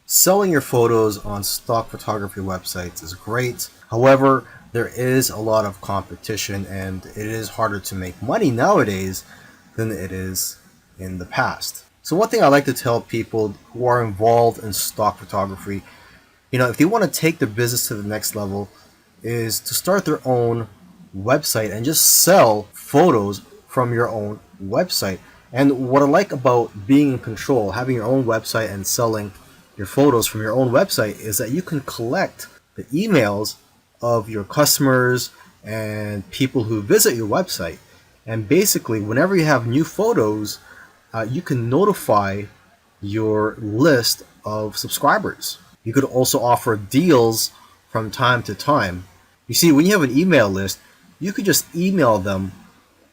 Selling your photos on stock photography websites is great. However, there is a lot of competition and it is harder to make money nowadays than it is in the past. So one thing I like to tell people who are involved in stock photography, if they want to take their business to the next level, is to start their own website and just sell photos from your own website. And what I like about being in control, having your own website and selling your photos from your own website, is that you can collect the emails of your customers and people who visit your website. And basically, whenever you have new photos, you can notify your list of subscribers. You could also offer deals from time to time. You see, when you have an email list, you could just email them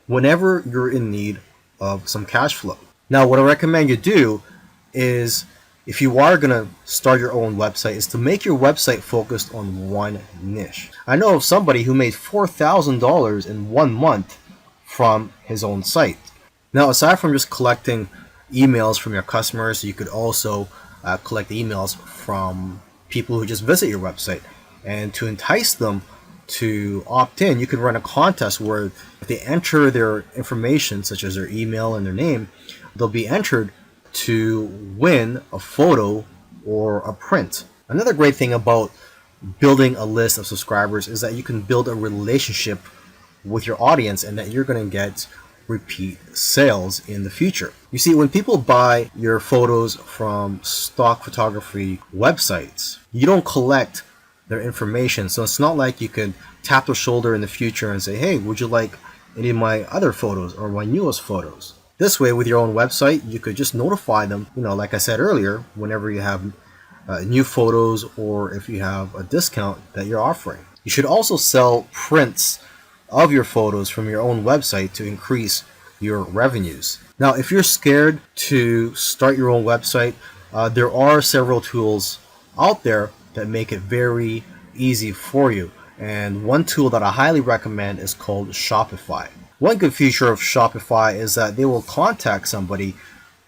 whenever you're in need of some cash flow. Now, what I recommend you do is, if you are going to start your own website, is to make your website focused on one niche. I know of somebody who made $4,000 in 1 month from his own site. Now, aside from just collecting emails from your customers, you could also collect emails from people who just visit your website. And to entice them to opt in, you could run a contest where if they enter their information, such as their email and their name, they'll be entered to win a photo or a print. Another great thing about building a list of subscribers is that you can build a relationship with your audience and that you're going to get repeat sales in the future. You see, when people buy your photos from stock photography websites, you don't collect their information. So it's not like you could tap their shoulder in the future and say, hey, would you like any of my other photos or my newest photos? This way, with your own website, you could just notify them, like I said earlier, whenever you have new photos or if you have a discount that you're offering. You should also sell prints of your photos from your own website to increase your revenues. Now, if you're scared to start your own website, there are several tools out there that make it very easy for you. And one tool that I highly recommend is called Shopify. One good feature of Shopify is that they will contact somebody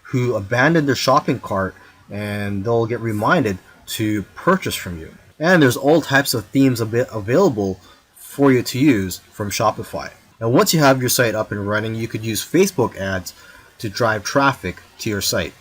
who abandoned their shopping cart and they'll get reminded to purchase from you. And there's all types of themes available for you to use from Shopify. And once you have your site up and running, you could use Facebook ads to drive traffic to your site.